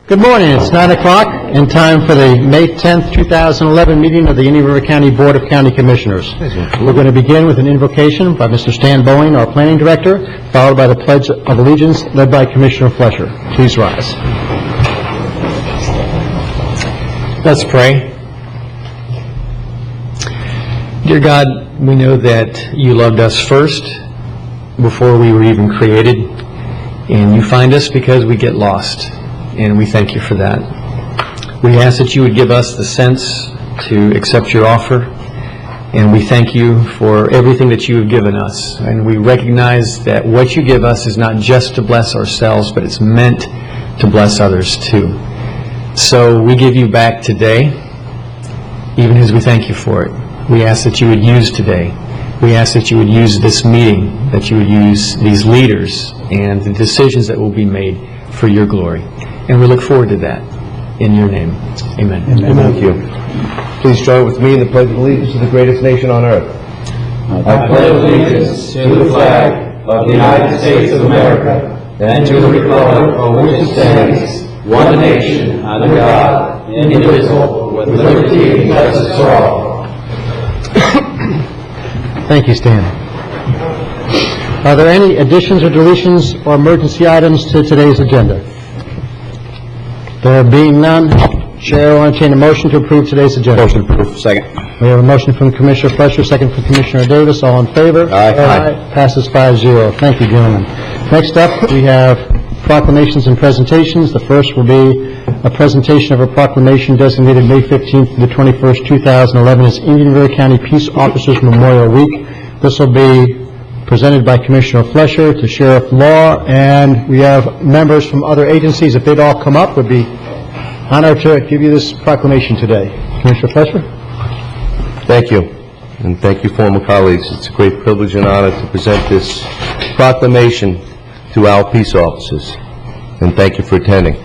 Good morning. It's 9 o'clock and time for the May 10th, 2011 meeting of the Indian River County Board of County Commissioners. We're going to begin with an invocation by Mr. Stan Boeing, our Planning Director, followed by the Pledge of Allegiance led by Commissioner Fletcher. Please rise. Let's pray. Dear God, we know that you loved us first before we were even created, and you find us because we get lost. And we thank you for that. We ask that you would give us the sense to accept your offer, and we thank you for everything that you have given us. And we recognize that what you give us is not just to bless ourselves, but it's meant to bless others too. So we give you back today, even as we thank you for it. We ask that you would use today. We ask that you would use this meeting, that you would use these leaders and the decisions that will be made for your glory. And we look forward to that. In your name, amen. Amen. Thank you. Please join with me in the Pledge of Allegiance to the greatest nation on earth. I pledge allegiance to the flag of the United States of America and to the republic for which it stands, one nation, under God, indivisible, with liberty and justice for all. Thank you, Stan. Are there any additions or deletions or emergency items to today's agenda? There being none, Chair will entertain a motion to approve today's agenda. Motion approved. Second. We have a motion from Commissioner Fletcher, second from Commissioner Davis. All in favor? Aye. Passes 5-0. Thank you, gentlemen. Next up, we have proclamations and presentations. The first will be a presentation of a proclamation designated May 15th to the 21st, 2011 as Indian River County Peace Officers Memorial Week. This will be presented by Commissioner Fletcher to Sheriff Law, and we have members from other agencies. If they'd all come up, would be honored to give you this proclamation today. Commissioner Fletcher. Thank you. And thank you, former colleagues. It's a great privilege and honor to present this proclamation to our peace officers. And thank you for attending.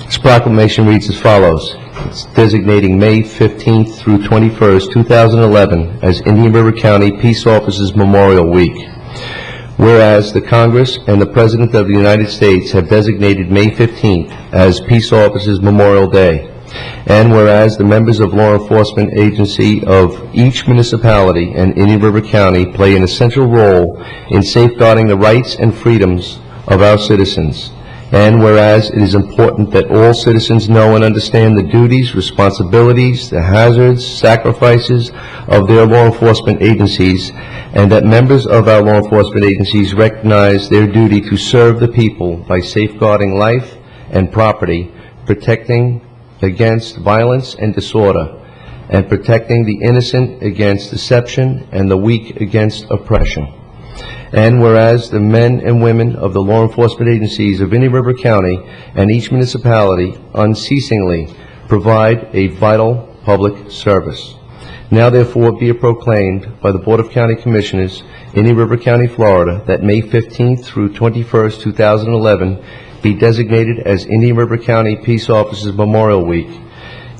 This proclamation reads as follows. It's designating May 15th through 21st, 2011 as Indian River County Peace Officers Memorial Week. Whereas the Congress and the President of the United States have designated May 15th as Peace Officers Memorial Day, and whereas the members of law enforcement agency of each municipality and Indian River County play an essential role in safeguarding the rights and freedoms of our citizens, and whereas it is important that all citizens know and understand the duties, responsibilities, the hazards, sacrifices of their law enforcement agencies, and that members of our law enforcement agencies recognize their duty to serve the people by safeguarding life and property, protecting against violence and disorder, and protecting the innocent against deception and the weak against oppression. And whereas the men and women of the law enforcement agencies of Indian River County and each municipality unceasingly provide a vital public service. Now therefore be it proclaimed by the Board of County Commissioners, Indian River County, Florida, that May 15th through 21st, 2011 be designated as Indian River County Peace Officers Memorial Week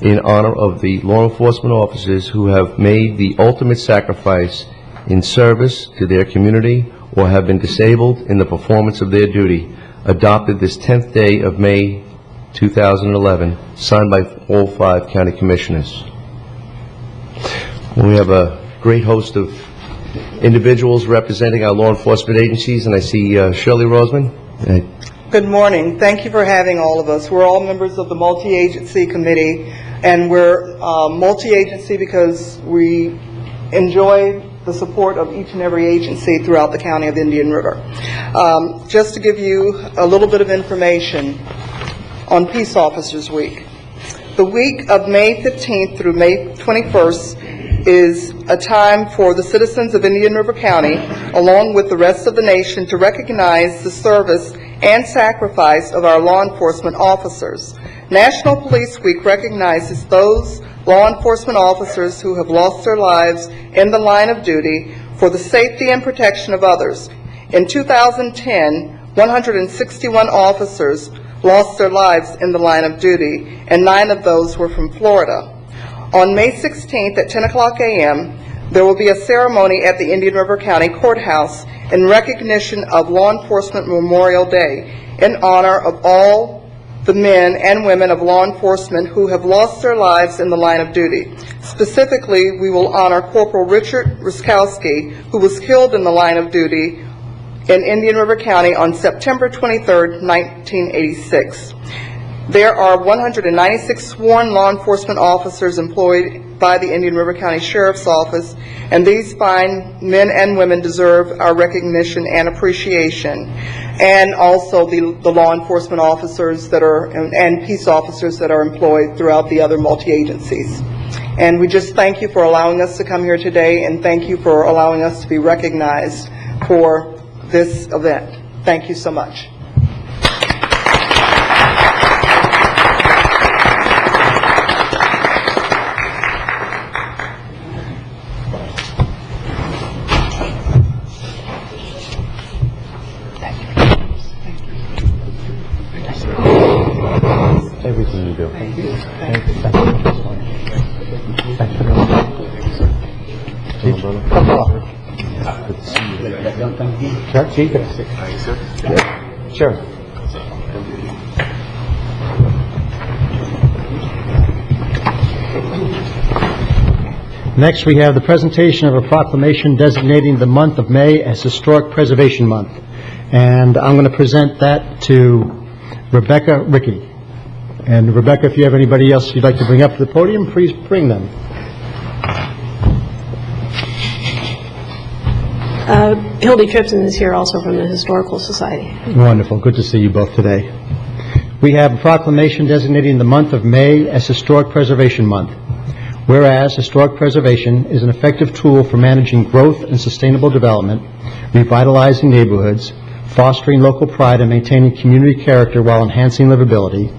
in honor of the law enforcement officers who have made the ultimate sacrifice in service to their community or have been disabled in the performance of their duty, adopted this 10th day of May 2011, signed by all 5 county commissioners. We have a great host of individuals representing our law enforcement agencies, and I see Shirley Roseman. Good morning. Thank you for having all of us. We're all members of the multi-agency committee, and we're multi-agency because we enjoy the support of each and every agency throughout the county of Indian River. Just to give you a little bit of information on Peace Officers Week. The week of May 15th through May 21st is a time for the citizens of Indian River County, along with the rest of the nation, to recognize the service and sacrifice of our law enforcement officers. National Police Week recognizes those law enforcement officers who have lost their lives in the line of duty for the safety and protection of others. In 2010, 161 officers lost their lives in the line of duty, and 9 of those were from Florida. On May 16th at 10 o'clock a.m., there will be a ceremony at the Indian River County Courthouse in recognition of Law Enforcement Memorial Day in honor of all the men and women of law enforcement who have lost their lives in the line of duty. Specifically, we will honor Corporal Richard Ruskowski, who was killed in the line of duty in Indian River County on September 23, 1986. There are 196 sworn law enforcement officers employed by the Indian River County Sheriff's Office, and these fine men and women deserve our recognition and appreciation, and also the law enforcement officers that are, and peace officers that are employed throughout the other multi-agencies. And we just thank you for allowing us to come here today, and thank you for allowing us to be recognized for this event. Thank you so much. Everything you do. Thank you. Thank you. Sure. Next, we have the presentation of a proclamation designating the month of May as Historic Preservation Month. And I'm going to present that to Rebecca Rickey. And Rebecca, if you have anybody else you'd like to bring up to the podium, please bring them. Hildy Tripson is here also from the Historical Society. Wonderful. Good to see you both today. We have a proclamation designating the month of May as Historic Preservation Month. Whereas historic preservation is an effective tool for managing growth and sustainable development, revitalizing neighborhoods, fostering local pride, and maintaining community character while enhancing livability.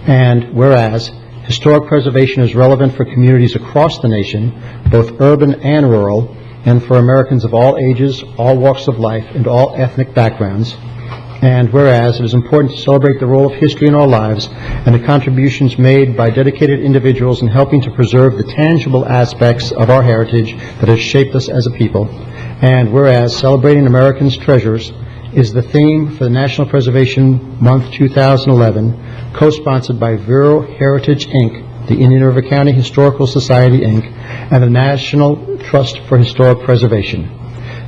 And whereas historic preservation is relevant for communities across the nation, both urban and rural, and for Americans of all ages, all walks of life, and all ethnic backgrounds. And whereas it is important to celebrate the role of history in our lives and the contributions made by dedicated individuals in helping to preserve the tangible aspects of our heritage that has shaped us as a people. And whereas celebrating Americans' treasures is the theme for the National Preservation Month 2011, co-sponsored by Vero Heritage, Inc., the Indian River County Historical Society, Inc., and the National Trust for Historic Preservation.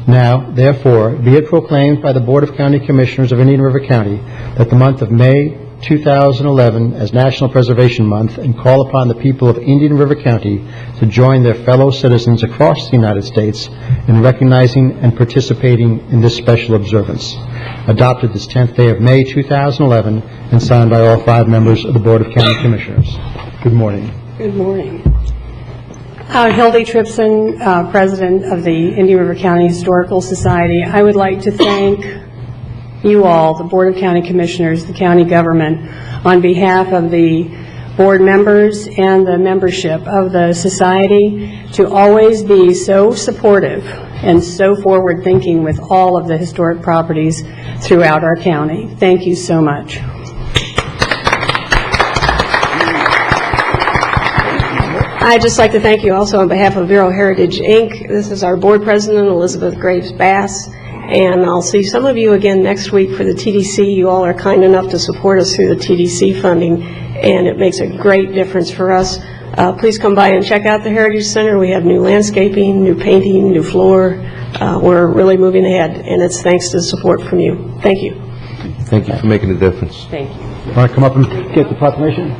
Now, therefore, be it proclaimed by the Board of County Commissioners of Indian River County that the month of May 2011 as National Preservation Month, and call upon the people of Indian River County to join their fellow citizens across the United States in recognizing and participating in this special observance. Adopted this 10th day of May 2011 and signed by all 5 members of the Board of County Commissioners. Good morning. Good morning. Hildy Tripson, President of the Indian River County Historical Society. I would like to thank you all, the Board of County Commissioners, the county government, on behalf of the board members and the membership of the society, to always be so supportive and so forward-thinking with all of the historic properties throughout our county. Thank you so much. I'd just like to thank you also on behalf of Vero Heritage, Inc. This is our board president, Elizabeth Graves Bass, and I'll see some of you again next week for the TDC. You all are kind enough to support us through the TDC funding, and it makes a great difference for us. Please come by and check out the Heritage Center. We have new landscaping, new painting, new floor. We're really moving ahead, and it's thanks to the support from you. Thank you. Thank you for making a difference. Thank you. Want to come up and get the proclamation?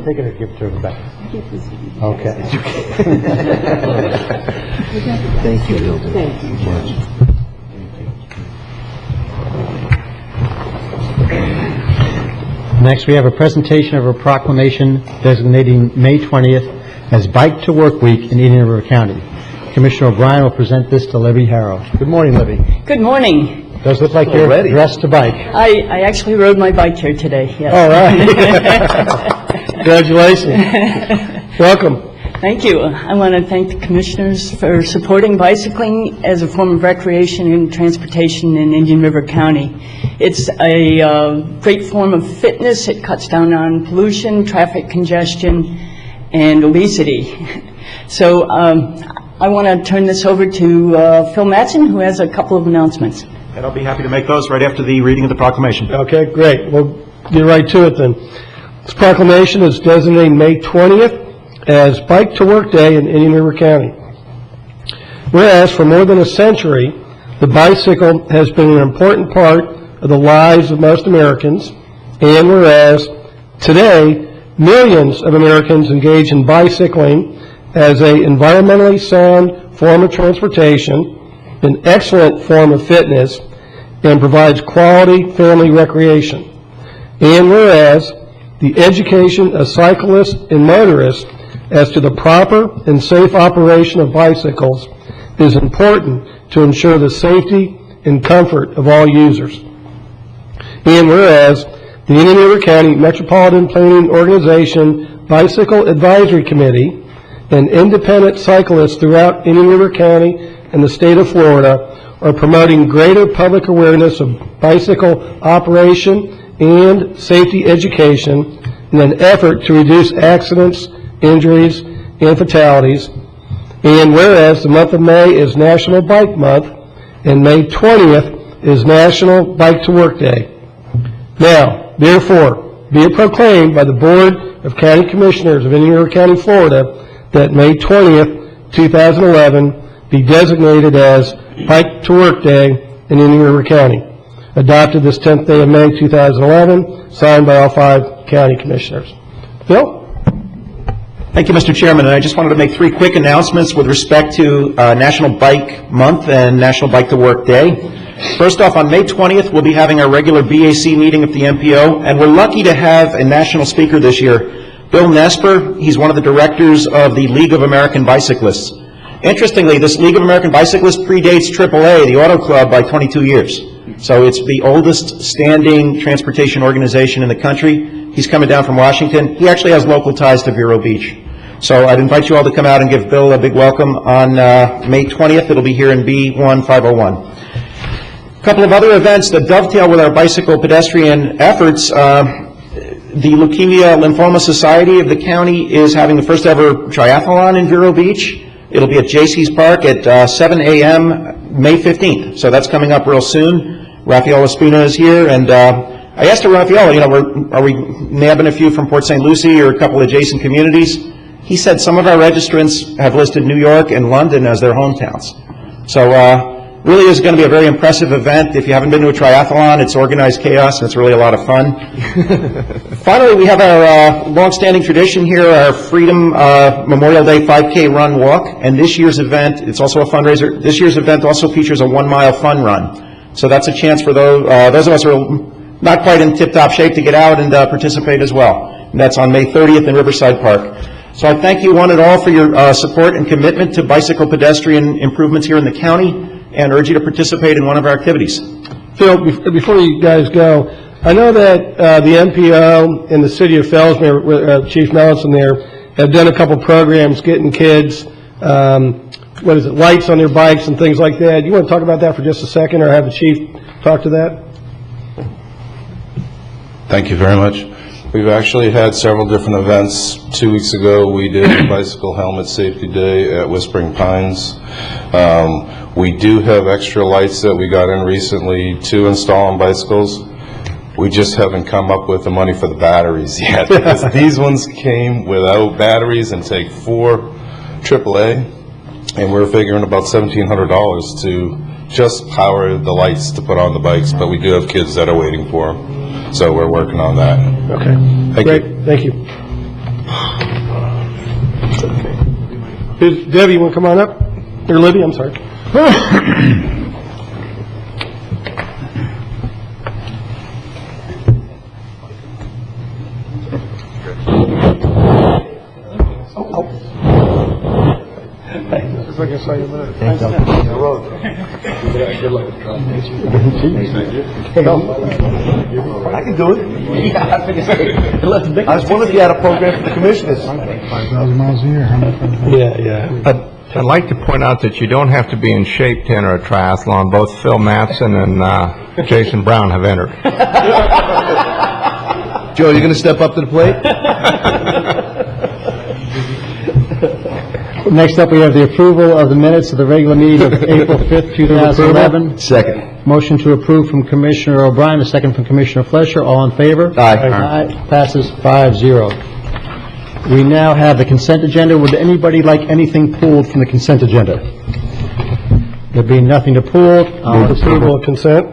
Take it or give it to Rebecca? Okay. Thank you, Hilda. Thank you. Next, we have a presentation of a proclamation designating May 20th as Bike to Work Week in Indian River County. Commissioner O'Brien will present this to Libby Harrow. Good morning, Libby. Good morning. Does look like you're dressed to bike. I actually rode my bike here today, yes. All right. Congratulations. Welcome. Thank you. I want to thank the commissioners for supporting bicycling as a form of recreation and transportation in Indian River County. It's a great form of fitness. It cuts down on pollution, traffic congestion, and obesity. So I want to turn this over to Phil Mattson, who has a couple of announcements. And I'll be happy to make those right after the reading of the proclamation. Okay, great. We'll get right to it then. This proclamation is designated May 20th as Bike to Work Day in Indian River County. Whereas for more than a century, the bicycle has been an important part of the lives of most Americans, and whereas today, millions of Americans engage in bicycling as an environmentally sound form of transportation, an excellent form of fitness, and provides quality family recreation. And whereas the education of cyclists and motorists as to the proper and safe operation of bicycles is important to ensure the safety and comfort of all users. And whereas the Indian River County Metropolitan Planning Organization Bicycle Advisory Committee and independent cyclists throughout Indian River County and the state of Florida are promoting greater public awareness of bicycle operation and safety education in an effort to reduce accidents, injuries, and fatalities. And whereas the month of May is National Bike Month and May 20th is National Bike to Work Day. Now, therefore, be it proclaimed by the Board of County Commissioners of Indian River County, Florida, that May 20th, 2011 be designated as Bike to Work Day in Indian River County. Adopted this 10th day of May 2011, signed by all 5 county commissioners. Phil? Thank you, Mr. Chairman. And I just wanted to make 3 quick announcements with respect to National Bike Month and National Bike to Work Day. First off, on May 20th, we'll be having our regular BAC meeting at the MPO, and we're lucky to have a national speaker this year, Bill Nesper. He's one of the directors of the League of American Bicyclists. Interestingly, this League of American Bicyclists predates AAA, the Auto Club, by 22 years. So it's the oldest standing transportation organization in the country. He's coming down from Washington. He actually has local ties to Vero Beach. So I'd invite you all to come out and give Bill a big welcome on May 20th. It'll be here in B1501. A couple of other events that dovetail with our bicycle pedestrian efforts. The Leukemia Lymphoma Society of the county is having the first ever triathlon in Vero Beach. It'll be at J.C.'s Park at 7 a.m. May 15th. So that's coming up real soon. Rafael Espina is here, and I asked Rafael, are we nabbing a few from Port St. Lucie or a couple adjacent communities? He said some of our registrants have listed New York and London as their hometowns. So really is going to be a very impressive event. If you haven't been to a triathlon, it's organized chaos, and it's really a lot of fun. Finally, we have our long-standing tradition here, our Freedom Memorial Day 5K run walk, and this year's event, it's also a fundraiser. This year's event also features a 1-mile fun run. So that's a chance for those of us who are not quite in tip-top shape to get out and participate as well. And that's on May 30th in Riverside Park. So I thank you one and all for your support and commitment to bicycle pedestrian improvements here in the county, and urge you to participate in one of our activities. Phil, before you guys go, I know that the MPO and the city of Fellsmere, Chief Mellison there, have done a couple programs getting kids, lights on their bikes and things like that. You want to talk about that for just a second, or have the chief talk to that? Thank you very much. We've actually had several different events. 2 weeks ago, we did a Bicycle Helmet Safety Day at Whispering Pines. We do have extra lights that we got in recently to install on bicycles. We just haven't come up with the money for the batteries yet, because these ones came without batteries and take 4 AAA, and we're figuring about $1,700 to just power the lights to put on the bikes, but we do have kids that are waiting for them, so we're working on that. Okay, great, thank you. Debbie, you want to come on up? Or Libby, I'm sorry. Just like I saw you later. I can do it. I was wondering if you had a program for the commissioners. 5,000 miles a year, how much? Yeah. I'd like to point out that you don't have to be in shape to enter a triathlon. Both Phil Mattson and Jason Brown have entered. Joe, you going to step up to the plate? Next up, we have the approval of the minutes of the regular meeting of April 5th, 2011. Second. Motion to approve from Commissioner O'Brien, a second from Commissioner Fleischer. All in favor? Aye. Aye. Passes 5-0. We now have the consent agenda. Would anybody like anything pulled from the consent agenda? There being nothing to pull, Approval of consent?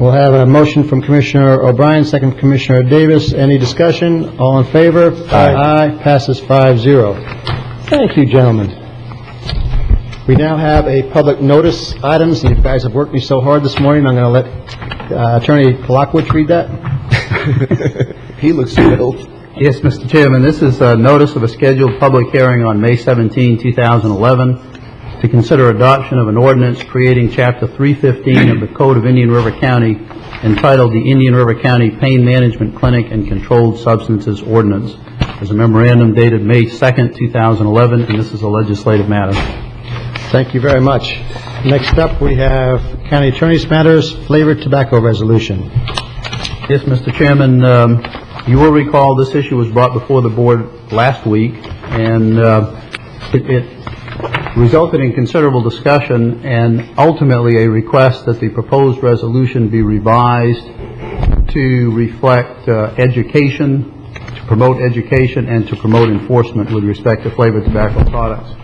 we'll have a motion from Commissioner O'Brien, second from Commissioner Davis. Any discussion? All in favor? Aye. Passes 5-0. Thank you, gentlemen. We now have a public notice items. You guys have worked me so hard this morning. I'm going to let Attorney Polakowicz read that. He looks thrilled. Yes, Mr. Chairman, this is a notice of a scheduled public hearing on May 17, 2011, to consider adoption of an ordinance creating Chapter 315 of the Code of Indian River County entitled the Indian River County Pain Management Clinic and Controlled Substances Ordinance. There's a memorandum dated May 2nd, 2011, and this is a legislative matter. Thank you very much. Next up, we have County Attorney's Matters, Flavored Tobacco Resolution. Yes, Mr. Chairman, you will recall this issue was brought before the board last week, and it resulted in considerable discussion and ultimately a request that the proposed resolution be revised to reflect education, to promote education, and to promote enforcement with respect to flavored tobacco products.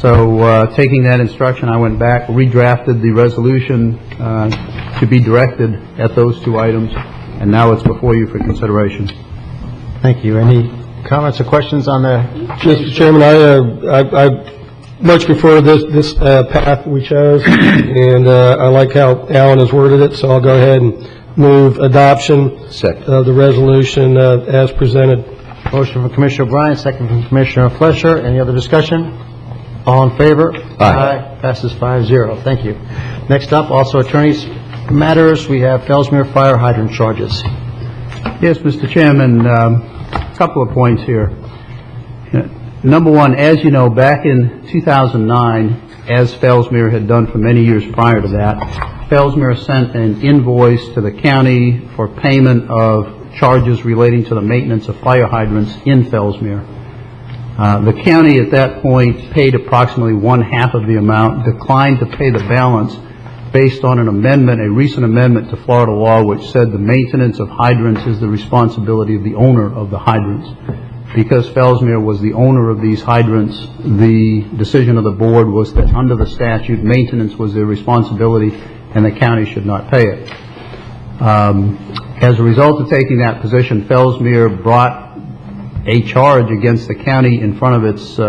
So taking that instruction, I went back, redrafted the resolution to be directed at those two items, and now it's before you for consideration. Thank you. Any comments or questions on the... Mr. Chairman, I much prefer this path we chose, and I like how Alan has worded it, so I'll go ahead and move adoption Second. of the resolution as presented. Motion from Commissioner O'Brien, second from Commissioner Fleischer. Any other discussion? All in favor? Aye. Passes 5-0. Thank you. Next up, also Attorney's Matters, we have Fellsmere Fire Hydrant charges. Yes, Mr. Chairman, a couple of points here. Number one, as you know, back in 2009, as Fellsmere had done for many years prior to that, Fellsmere sent an invoice to the county for payment of charges relating to the maintenance of fire hydrants in Fellsmere. The county at that point paid approximately 1/2 of the amount, declined to pay the balance based on an amendment, a recent amendment to Florida law, which said the maintenance of hydrants is the responsibility of the owner of the hydrants. Because Fellsmere was the owner of these hydrants, the decision of the board was that under the statute, maintenance was their responsibility and the county should not pay it. As a result of taking that position, Fellsmere brought a charge against the county in front of its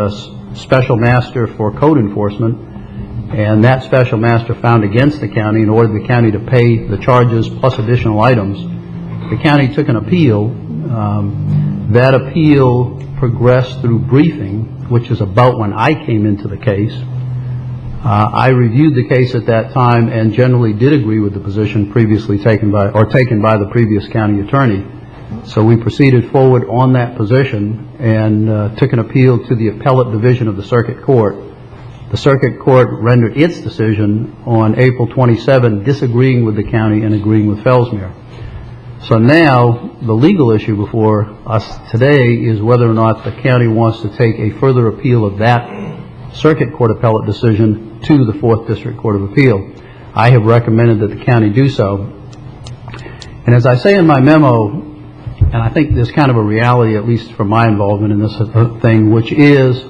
special master for code enforcement, and that special master found against the county and ordered the county to pay the charges plus additional items. The county took an appeal. That appeal progressed through briefing, which is about when I came into the case. I reviewed the case at that time and generally did agree with the position previously taken by the previous county attorney. So we proceeded forward on that position and took an appeal to the appellate division of the circuit court. The circuit court rendered its decision on April 27, disagreeing with the county and agreeing with Fellsmere. So now, the legal issue before us today is whether or not the county wants to take a further appeal of that circuit court appellate decision to the 4th District Court of Appeal. I have recommended that the county do so. And as I say in my memo, and I think there's kind of a reality, at least from my involvement in this thing, which is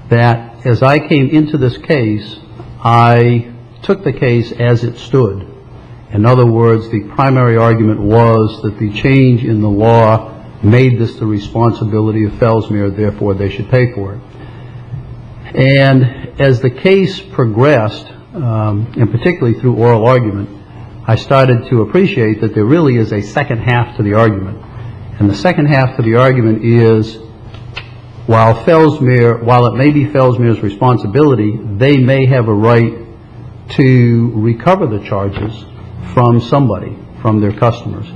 that as I came into this case, I took the case as it stood. In other words, the primary argument was that the change in the law made this the responsibility of Fellsmere, therefore they should pay for it. And as the case progressed, and particularly through oral argument, I started to appreciate that there really is a second half to the argument. And the second half to the argument is while it may be Fellsmere's responsibility, they may have a right to recover the charges from somebody, from their customers.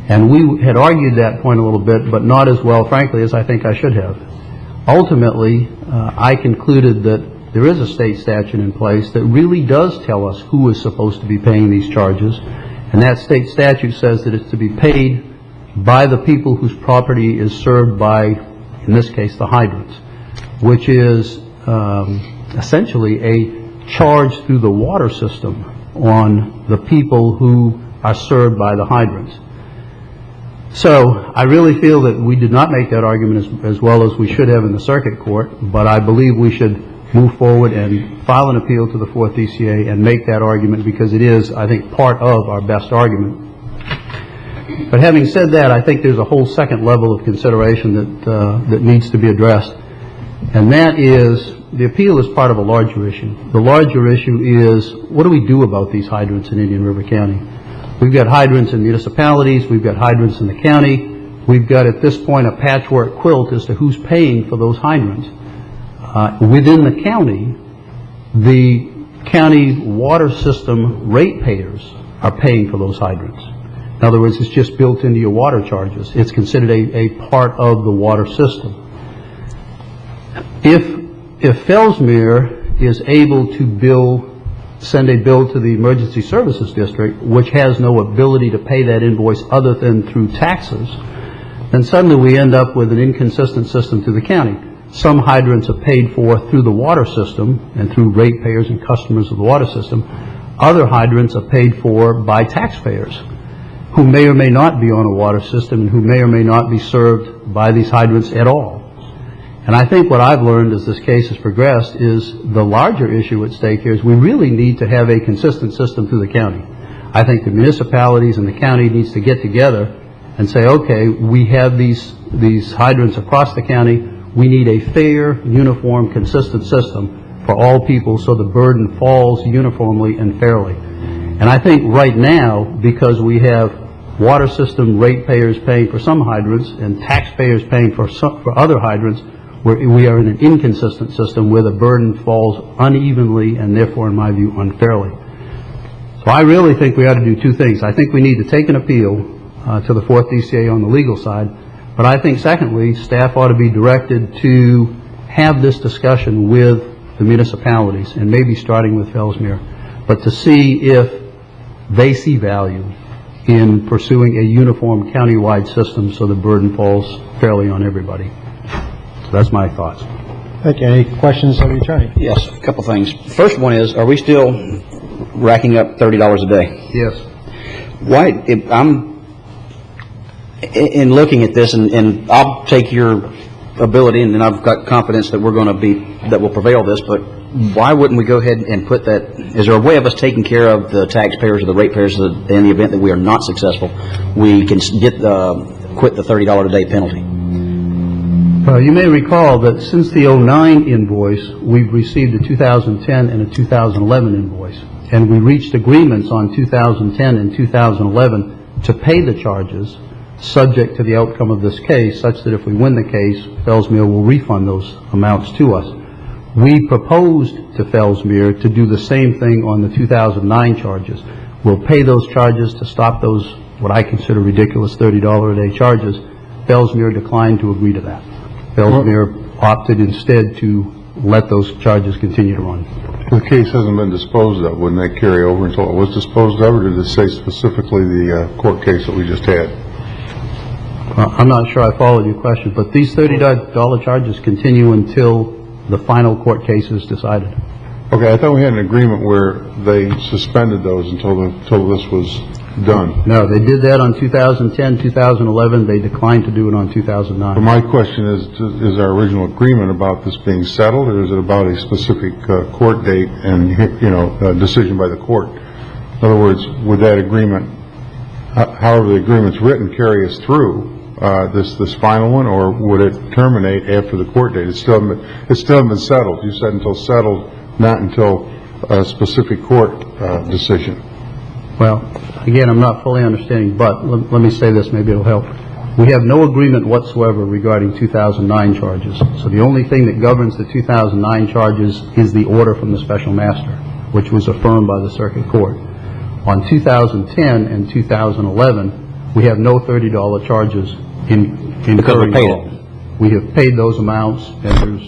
And we had argued that point a little bit, but not as well, frankly, as I think I should have. Ultimately, I concluded that there is a state statute in place that really does tell us who is supposed to be paying these charges, and that state statute says that it's to be paid by the people whose property is served by, in this case, the hydrants, which is essentially a charge through the water system on the people who are served by the hydrants. So I really feel that we did not make that argument as well as we should have in the circuit court, but I believe we should move forward and file an appeal to the 4th DCA and make that argument, because it is, I think, part of our best argument. But having said that, I think there's a whole second level of consideration that needs to be addressed, and that is the appeal is part of a larger issue. The larger issue is, what do we do about these hydrants in Indian River County? We've got hydrants in municipalities, we've got hydrants in the county, we've got at this point a patchwork quilt as to who's paying for those hydrants. Within the county water system ratepayers are paying for those hydrants. In other words, it's just built into your water charges. It's considered a part of the water system. If Fellsmere is able to send a bill to the Emergency Services District, which has no ability to pay that invoice other than through taxes, then suddenly we end up with an inconsistent system to the county. Some hydrants are paid for through the water system and through ratepayers and customers of the water system. Other hydrants are paid for by taxpayers who may or may not be on a water system and who may or may not be served by these hydrants at all. And I think what I've learned as this case has progressed is the larger issue at stake here is we really need to have a consistent system through the county. I think the municipalities and the county needs to get together and say, okay, we have these hydrants across the county. We need a fair, uniform, consistent system for all people so the burden falls uniformly and fairly. And I think right now, because we have water system ratepayers paying for some hydrants and taxpayers paying for other hydrants, we are in an inconsistent system where the burden falls unevenly and therefore, in my view, unfairly. So I really think we ought to do two things. I think we need to take an appeal to the 4th DCA on the legal side, but I think, secondly, staff ought to be directed to have this discussion with the municipalities, and maybe starting with Fellsmere, but to see if they see value in pursuing a uniform countywide system so the burden falls fairly on everybody. That's my thoughts. Thank you. Any questions of the attorney? Yes, a couple things. First one is, are we still racking up $30 a day? Yes. Why, I'm in looking at this, and I'll take your ability, and then I've got confidence that that will prevail this, but why wouldn't we go ahead and put that, is there a way of us taking care of the taxpayers or the ratepayers in the event that we are not successful, we can quit the $30 a day penalty? You may recall that since the 2009 invoice, we've received a 2010 and a 2011 invoice, and we reached agreements on 2010 and 2011 to pay the charges subject to the outcome of this case, such that if we win the case, Fellsmere will refund those amounts to us. We proposed to Fellsmere to do the same thing on the 2009 charges. We'll pay those charges to stop those, what I consider ridiculous $30 a day charges. Fellsmere declined to agree to that. Fellsmere opted instead to let those charges continue to run. The case hasn't been disposed of. Wouldn't that carry over until it was disposed of, or did it say specifically the court case that we just had? I'm not sure I followed your question, but these $30 charges continue until the final court case is decided. Okay, I thought we had an agreement where they suspended those until this was done. No, they did that on 2010, 2011. They declined to do it on 2009. But my question is our original agreement about this being settled, or is it about a specific court date and, a decision by the court? In other words, would that agreement, however the agreement's written, carry us through this final one, or would it terminate after the court date? It's still haven't been settled. You said until settled, not until a specific court decision. Well, again, I'm not fully understanding, but let me say this, maybe it'll help. We have no agreement whatsoever regarding 2009 charges. So the only thing that governs the 2009 charges is the order from the special master, which was affirmed by the circuit court. On 2010 and 2011, we have no $30 charges incurred Because we paid at all. We have paid those amounts, and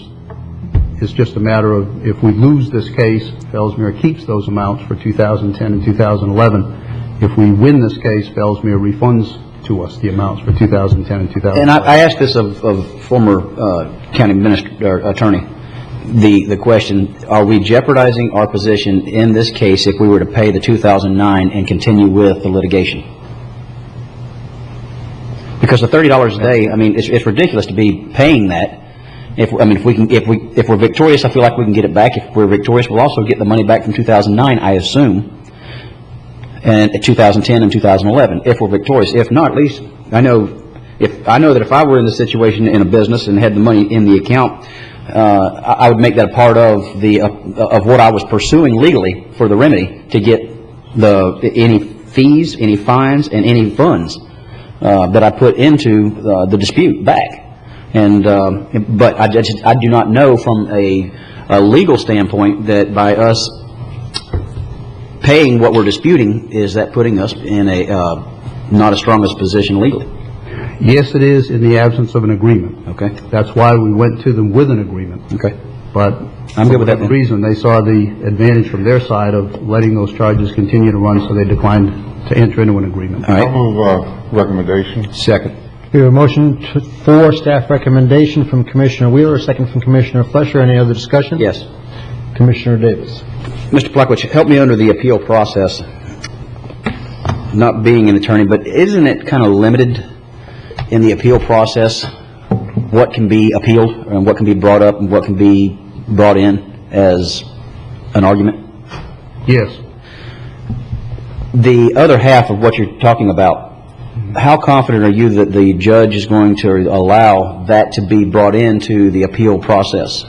it's just a matter of if we lose this case, Fellsmere keeps those amounts for 2010 and 2011. If we win this case, Fellsmere refunds to us the amounts for 2010 and 2011. And I asked this of former county attorney, the question, are we jeopardizing our position in this case if we were to pay the 2009 and continue with the litigation? Because the $30 a day, I mean, it's ridiculous to be paying that. If we're victorious, I feel like we can get it back. If we're victorious, we'll also get the money back from 2009, I assume, and 2010 and 2011. If we're victorious, if not, at least I know that if I were in this situation in a business and had the money in the account, I would make that a part of what I was pursuing legally for the remedy to get any fees, any fines, and any funds that I put into the dispute back. But I do not know from a legal standpoint that by us paying what we're disputing, is that putting us in a not as strongest position legally? Yes, it is in the absence of an agreement. Okay. That's why we went to them with an agreement. Okay. But I'm good with that for whatever then. reason, they saw the advantage from their side of letting those charges continue to run, so they declined to enter into an agreement. All right. I'll move recommendation. Second. We have a motion for staff recommendation from Commissioner Wheeler, a second from Commissioner Flesher. Any other discussion? Yes. Commissioner Davis. Mr. Plakowicz, help me under the appeal process. Not being an attorney, but isn't it kind of limited in the appeal process what can be appealed and what can be brought up and what can be brought in as an argument? Yes. The other half of what you're talking about, how confident are you that the judge is going to allow that to be brought into the appeal process?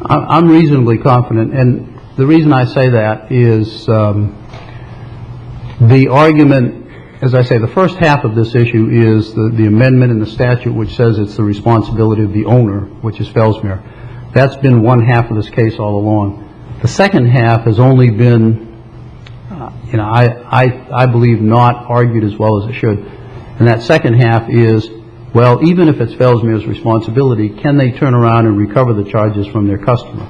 I'm reasonably confident, and the reason I say that is the argument, as I say, the first half of this issue is the amendment in the statute which says it's the responsibility of the owner, which is Fellsmere. That's been one half of this case all along. The second half has only been, I believe, not argued as well as it should. And that second half is, well, even if it's Fellsmere's responsibility, can they turn around and recover the charges from their customer?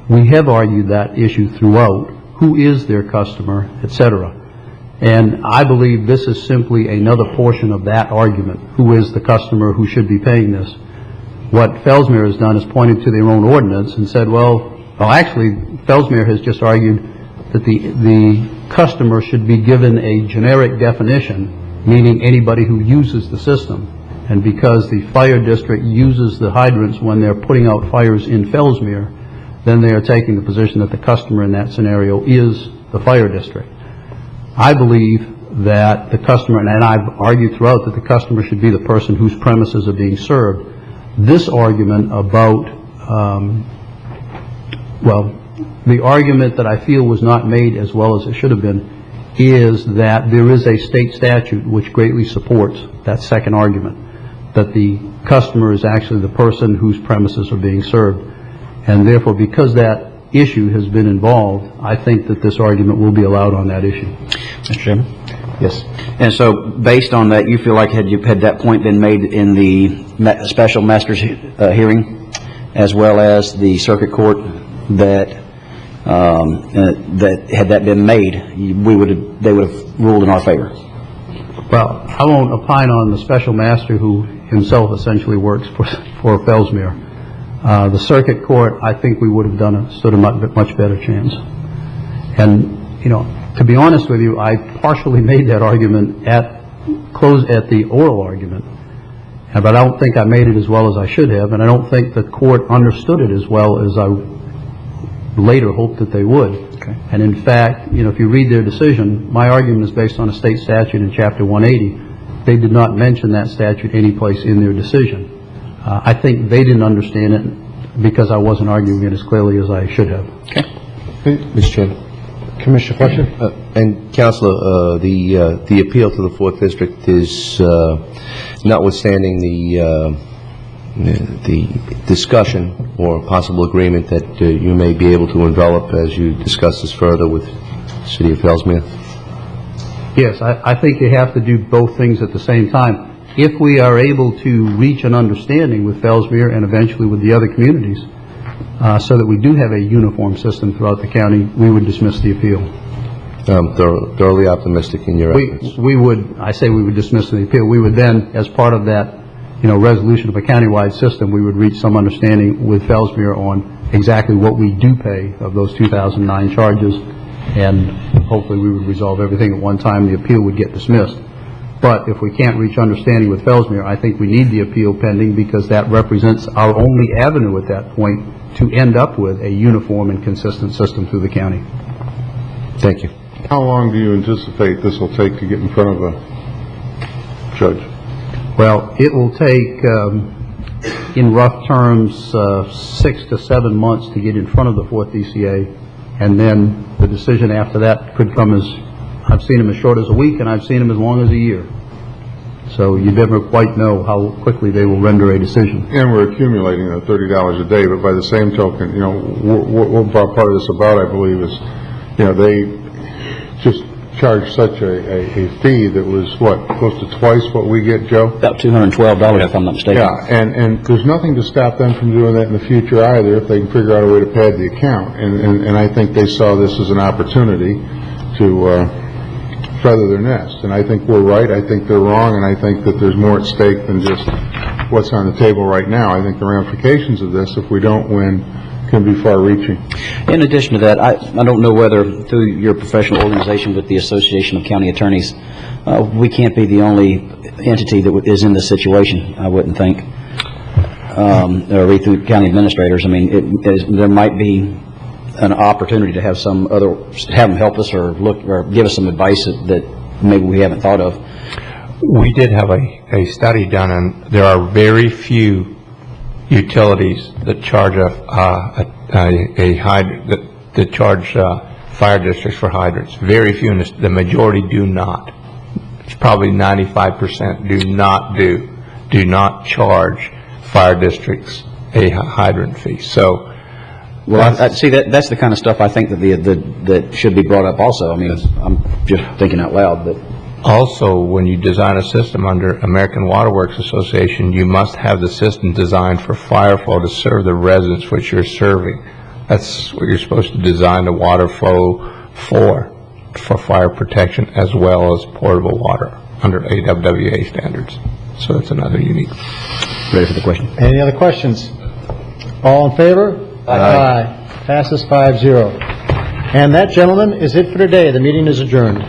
We have argued that issue throughout. Who is their customer, etc. And I believe this is simply another portion of that argument. Who is the customer who should be paying this? What Fellsmere has done is pointed to their own ordinance and said, well, actually, Fellsmere has just argued that the customer should be given a generic definition, meaning anybody who uses the system. And because the fire district uses the hydrants when they're putting out fires in Fellsmere, then they are taking the position that the customer in that scenario is the fire district. I believe that the customer, and I've argued throughout that the customer should be the person whose premises are being served. This argument about, the argument that I feel was not made as well as it should have been is that there is a state statute which greatly supports that second argument, that the customer is actually the person whose premises are being served. And therefore, because that issue has been involved, I think that this argument will be allowed on that issue. Mr. Chairman? Yes. And so, based on that, you feel like had that point been made in the special master's hearing, as well as the circuit court, that had that been made, they would have ruled in our favor? Well, I won't opine on the special master who himself essentially works for Fellsmere. The circuit court, I think we would have stood a much better chance. And, to be honest with you, I partially made that argument at the oral argument, but I don't think I made it as well as I should have, and I don't think the court understood it as well as I later hoped that they would. Okay. And in fact, if you read their decision, my argument is based on a state statute in Chapter 180. They did not mention that statute any place in their decision. I think they didn't understand it because I wasn't arguing it as clearly as I should have. Okay. Mr. Chairman. Commissioner Fletcher? And Counselor, the appeal to the 4th District is notwithstanding the discussion or possible agreement that you may be able to envelop as you discuss this further with the City of Ellesmere? Yes, I think you have to do both things at the same time. If we are able to reach an understanding with Ellesmere and eventually with the other communities, so that we do have a uniform system throughout the county, we would dismiss the appeal. Thoroughly optimistic in your efforts. We would dismiss the appeal. We would then, as part of that, resolution of a countywide system, we would reach some understanding with Ellesmere on exactly what we do pay of those 2009 charges, and hopefully we would resolve everything at one time. The appeal would get dismissed. But if we can't reach understanding with Ellesmere, I think we need the appeal pending, because that represents our only avenue at that point to end up with a uniform and consistent system through the county. Thank you. How long do you anticipate this will take to get in front of a judge? Well, it will take, in rough terms, 6 to 7 months to get in front of the 4th DCA, and then the decision after that could come as, I've seen them as short as a week, and I've seen them as long as a year. So you never quite know how quickly they will render a decision. And we're accumulating $30 a day, but by the same token, what part of this about, I believe, is, they just charged such a fee that was, close to twice what we get, Joe? About $212, if I'm not mistaken. Yeah, and there's nothing to stop them from doing that in the future either, if they can figure out a way to pad the account. And I think they saw this as an opportunity to feather their nest. And I think we're right, I think they're wrong, and I think that there's more at stake than just what's on the table right now. I think the ramifications of this, if we don't win, can be far-reaching. In addition to that, I don't know whether through your professional organization with the Association of County Attorneys, we can't be the only entity that is in this situation, I wouldn't think, or through county administrators. I mean, there might be an opportunity to have have them help us or give us some advice that maybe we haven't thought of. We did have a study done, and there are very few utilities that charge that charge fire districts for hydrants. Very few, and the majority do not. It's probably 95% do not charge fire districts a hydrant fee. So, well, I see that's the kind of stuff I think that should be brought up also. I mean, I'm just thinking out loud, but also, when you design a system under American Water Works Association, you must have the system designed for fire flow to serve the residents which you're serving. That's what you're supposed to design the water flow for fire protection, as well as potable water under AWWA standards. So that's another unique. Ready for the question? Any other questions? All in favor? Aye. Passes 5-0. And that, gentlemen, is it for today. The meeting is adjourned.